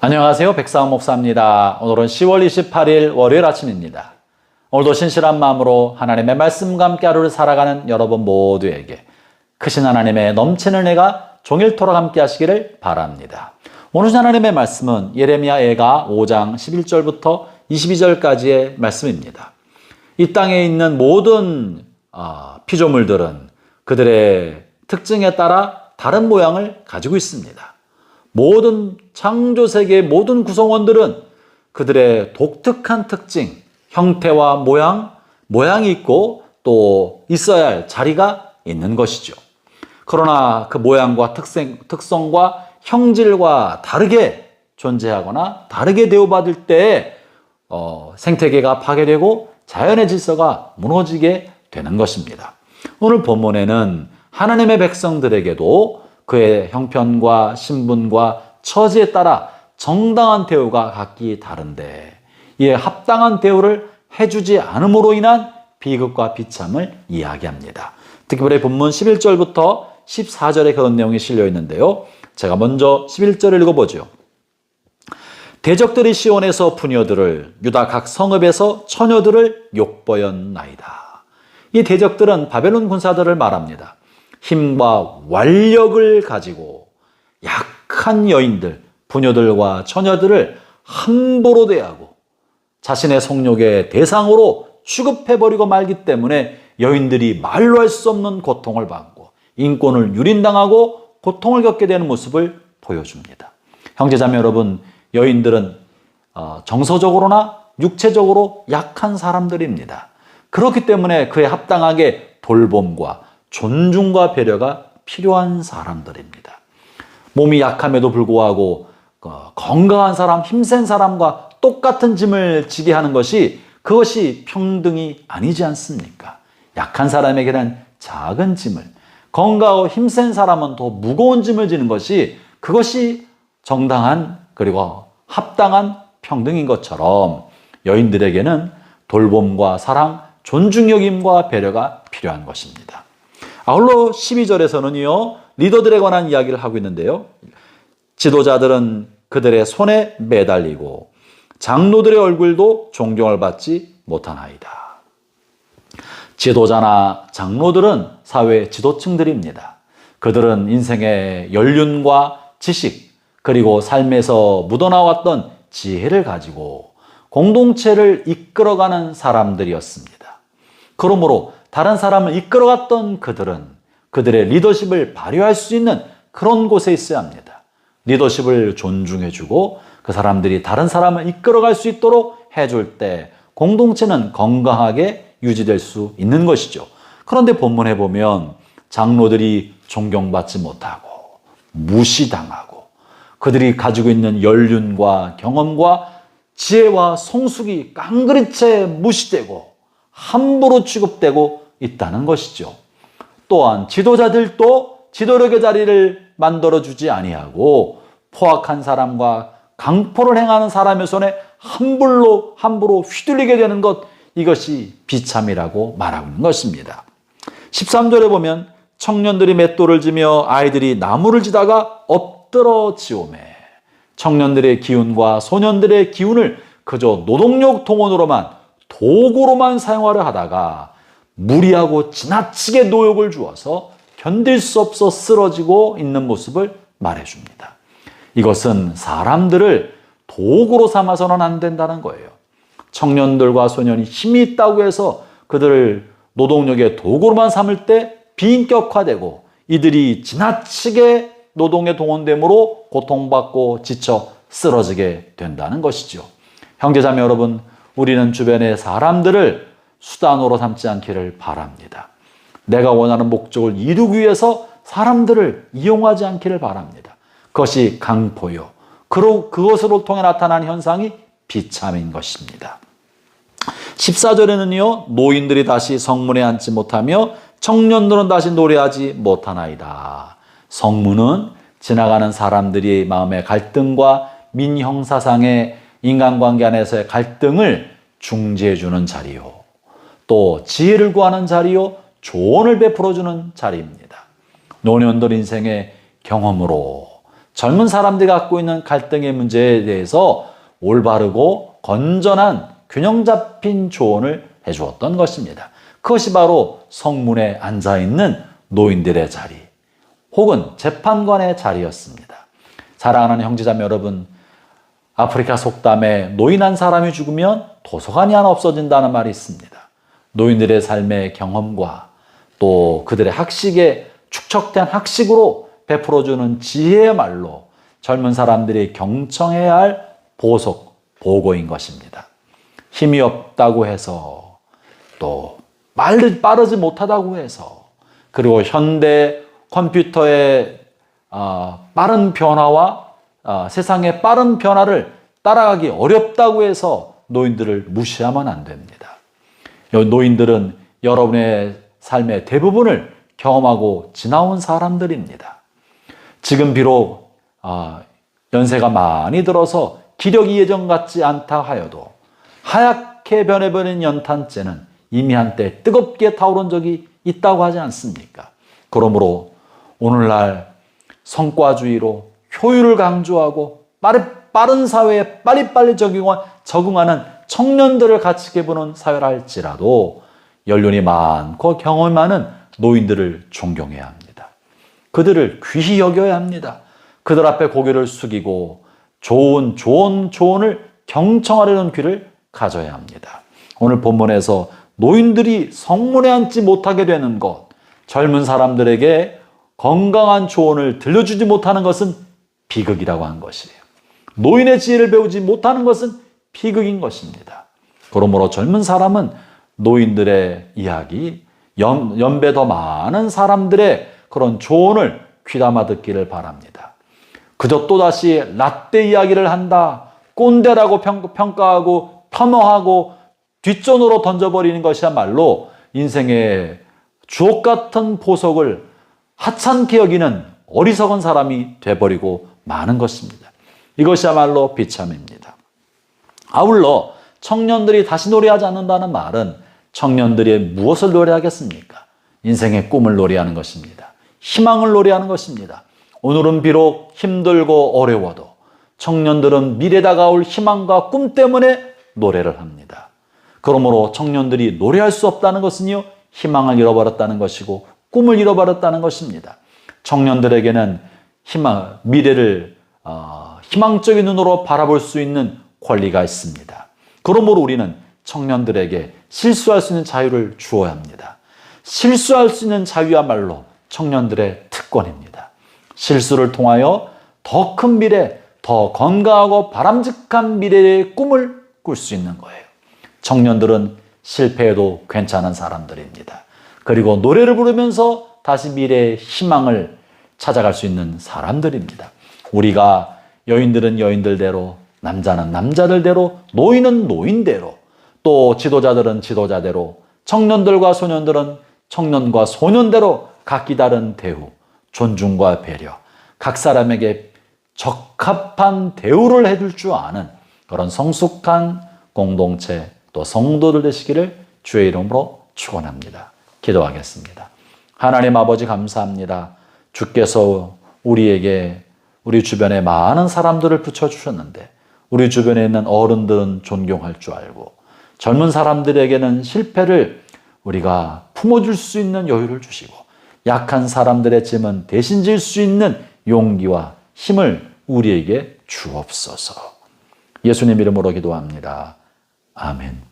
안녕하세요. 백사원 목사입니다. 오늘은 10월 28일 월요일 아침입니다. 오늘도 신실한 마음으로 하나님의 말씀과 함께 하루를 살아가는 여러분 모두에게 크신 하나님의 넘치는 은혜가 종일토록 함께 하시기를 바랍니다. 오늘 하나님의 말씀은 예레미야 애가 5장 11절부터 22절까지의 말씀입니다. 이 땅에 있는 모든 피조물들은 그들의 특징에 따라 다른 모양을 가지고 있습니다. 모든 창조세계의 모든 구성원들은 그들의 독특한 특징, 형태와 모양이 있고 또 있어야 할 자리가 있는 것이죠. 그러나 그 모양과 특성과 형질과 다르게 존재하거나 다르게 대우받을 때 생태계가 파괴되고 자연의 질서가 무너지게 되는 것입니다. 오늘 본문에는 하나님의 백성들에게도 그의 형편과 신분과 처지에 따라 정당한 대우가 각기 다른데 이에 합당한 대우를 해주지 않음으로 인한 비극과 비참을 이야기합니다. 특별히 본문 11절부터 14절에 그런 내용이 실려 있는데요. 제가 먼저 11절을 읽어보죠. 대적들이 시온에서 부녀들을 유다 각 성읍에서 처녀들을 욕보였나이다. 이 대적들은 바벨론 군사들을 말합니다. 힘과 완력을 가지고 약한 여인들, 부녀들과 처녀들을 함부로 대하고 자신의 성욕의 대상으로 취급해버리고 말기 때문에 여인들이 말로 할 수 없는 고통을 받고 인권을 유린당하고 고통을 겪게 되는 모습을 보여줍니다. 형제자매 여러분, 여인들은 정서적으로나 육체적으로 약한 사람들입니다. 그렇기 때문에 그에 합당하게 돌봄과 존중과 배려가 필요한 사람들입니다. 몸이 약함에도 불구하고 건강한 사람, 힘센 사람과 똑같은 짐을 지게 하는 그것이 평등이 아니지 않습니까? 약한 사람에게는 작은 짐을, 건강하고 힘센 사람은 더 무거운 짐을 지는 그것이 정당한 그리고 합당한 평등인 것처럼 여인들에게는 돌봄과 사랑, 존중여김과 배려가 필요한 것입니다. 아울러 12절에서는요, 리더들에 관한 이야기를 하고 있는데요. 지도자들은 그들의 손에 매달리고 장로들의 얼굴도 존경을 받지 못하나이다. 지도자나 장로들은 사회의 지도층들입니다. 그들은 인생의 연륜과 지식 그리고 삶에서 묻어나왔던 지혜를 가지고 공동체를 이끌어가는 사람들이었습니다. 그러므로 다른 사람을 이끌어갔던 그들은 그들의 리더십을 발휘할 수 있는 그런 곳에 있어야 합니다. 리더십을 존중해주고 그 사람들이 다른 사람을 이끌어갈 수 있도록 해줄 때 공동체는 건강하게 유지될 수 있는 것이죠. 그런데 본문에 보면 장로들이 존경받지 못하고 무시당하고 그들이 가지고 있는 연륜과 경험과 지혜와 성숙이 깡그리째 무시되고 함부로 취급되고 있다는 것이죠. 또한 지도자들도 지도력의 자리를 만들어주지 아니하고 포악한 사람과 강포를 행하는 사람의 손에 함부로 휘둘리게 되는 이것이 비참이라고 말하고 있는 것입니다. 13절에 보면 청년들이 맷돌을 지며 아이들이 나무를 지다가 엎드러 지오매 청년들의 기운과 소년들의 기운을 그저 노동력 동원으로만 도구로만 사용하려 하다가 무리하고 지나치게 노역을 주어서 견딜 수 없어 쓰러지고 있는 모습을 말해줍니다. 이것은 사람들을 도구로 삼아서는 안 된다는 거예요. 청년들과 소년이 힘이 있다고 해서 그들을 노동력의 도구로만 삼을 때 비인격화되고 이들이 지나치게 노동에 동원됨으로 고통받고 지쳐 쓰러지게 된다는 것이죠. 형제자매 여러분, 우리는 주변의 사람들을 수단으로 삼지 않기를 바랍니다. 내가 원하는 목적을 이루기 위해서 사람들을 이용하지 않기를 바랍니다. 그것이 강포요. 그것으로 통해 나타난 현상이 비참인 것입니다. 14절에는요, 노인들이 다시 성문에 앉지 못하며 청년들은 다시 노래하지 못하나이다. 성문은 지나가는 사람들이 마음의 갈등과 민형사상의 인간관계 안에서의 갈등을 중재해주는 자리요. 또 지혜를 구하는 자리요. 조언을 베풀어주는 자리입니다. 노년들 인생의 경험으로 젊은 사람들이 갖고 있는 갈등의 문제에 대해서 올바르고 건전한 균형 잡힌 조언을 해주었던 것입니다. 그것이 바로 성문에 앉아있는 노인들의 자리 혹은 재판관의 자리였습니다. 사랑하는 형제자매 여러분, 아프리카 속담에 노인 한 사람이 죽으면 도서관이 하나 없어진다는 말이 있습니다. 노인들의 삶의 경험과 또 그들의 학식에 축적된 학식으로 베풀어주는 지혜야말로 젊은 사람들이 경청해야 할 보고인 것입니다. 힘이 없다고 해서 또 빠르지 못하다고 해서 그리고 현대 컴퓨터의 빠른 변화와 세상의 빠른 변화를 따라가기 어렵다고 해서 노인들을 무시하면 안 됩니다. 노인들은 여러분의 삶의 대부분을 경험하고 지나온 사람들입니다. 지금 비록 연세가 많이 들어서 기력이 예전 같지 않다 하여도 하얗게 변해버린 연탄재는 이미 한때 뜨겁게 타오른 적이 있다고 하지 않습니까? 그러므로 오늘날 성과주의로 효율을 강조하고 빠른 사회에 빨리빨리 적응하는 청년들을 가치게 보는 사회라 할지라도 연륜이 많고 경험이 많은 노인들을 존경해야 합니다. 그들을 귀히 여겨야 합니다. 그들 앞에 고개를 숙이고 좋은 조언을 경청하려는 귀를 가져야 합니다. 오늘 본문에서 노인들이 성문에 앉지 못하게 되는 것, 젊은 사람들에게 건강한 조언을 들려주지 못하는 것은 비극이라고 한 것이에요. 노인의 지혜를 배우지 못하는 것은 비극인 것입니다. 그러므로 젊은 사람은 노인들의 이야기, 연배 더 많은 사람들의 그런 조언을 귀담아 듣기를 바랍니다. 그저 또다시 라떼 이야기를 한다, 꼰대라고 평가하고 폄하하고 뒷전으로 던져버리는 것이야말로 인생의 주옥 같은 보석을 하찮게 여기는 어리석은 사람이 돼버리고 마는 것입니다. 이것이야말로 비참입니다. 아울러 청년들이 다시 노래하지 않는다는 말은 청년들이 무엇을 노래하겠습니까? 인생의 꿈을 노래하는 것입니다. 희망을 노래하는 것입니다. 오늘은 비록 힘들고 어려워도 청년들은 미래 다가올 희망과 꿈 때문에 노래를 합니다. 그러므로 청년들이 노래할 수 없다는 것은요, 희망을 잃어버렸다는 것이고 꿈을 잃어버렸다는 것입니다. 청년들에게는 미래를 희망적인 눈으로 바라볼 수 있는 권리가 있습니다. 그러므로 우리는 청년들에게 실수할 수 있는 자유를 주어야 합니다. 실수할 수 있는 자유야말로 청년들의 특권입니다. 실수를 통하여 더 큰 미래, 더 건강하고 바람직한 미래의 꿈을 꿀 수 있는 거예요. 청년들은 실패해도 괜찮은 사람들입니다. 그리고 노래를 부르면서 다시 미래의 희망을 찾아갈 수 있는 사람들입니다. 우리가 여인들은 여인들대로, 남자는 남자들대로, 노인은 노인대로, 또 지도자들은 지도자대로, 청년들과 소년들은 청년과 소년대로 각기 다른 대우, 존중과 배려, 각 사람에게 적합한 대우를 해줄 줄 아는 그런 성숙한 공동체 또 성도들 되시기를 주의 이름으로 축원합니다. 기도하겠습니다. 하나님 아버지 감사합니다. 주께서 우리에게 우리 주변에 많은 사람들을 붙여주셨는데 우리 주변에 있는 어른들은 존경할 줄 알고 젊은 사람들에게는 실패를 우리가 품어줄 수 있는 여유를 주시고 약한 사람들의 짐은 대신 질 수 있는 용기와 힘을 우리에게 주옵소서. 예수님 이름으로 기도합니다. 아멘.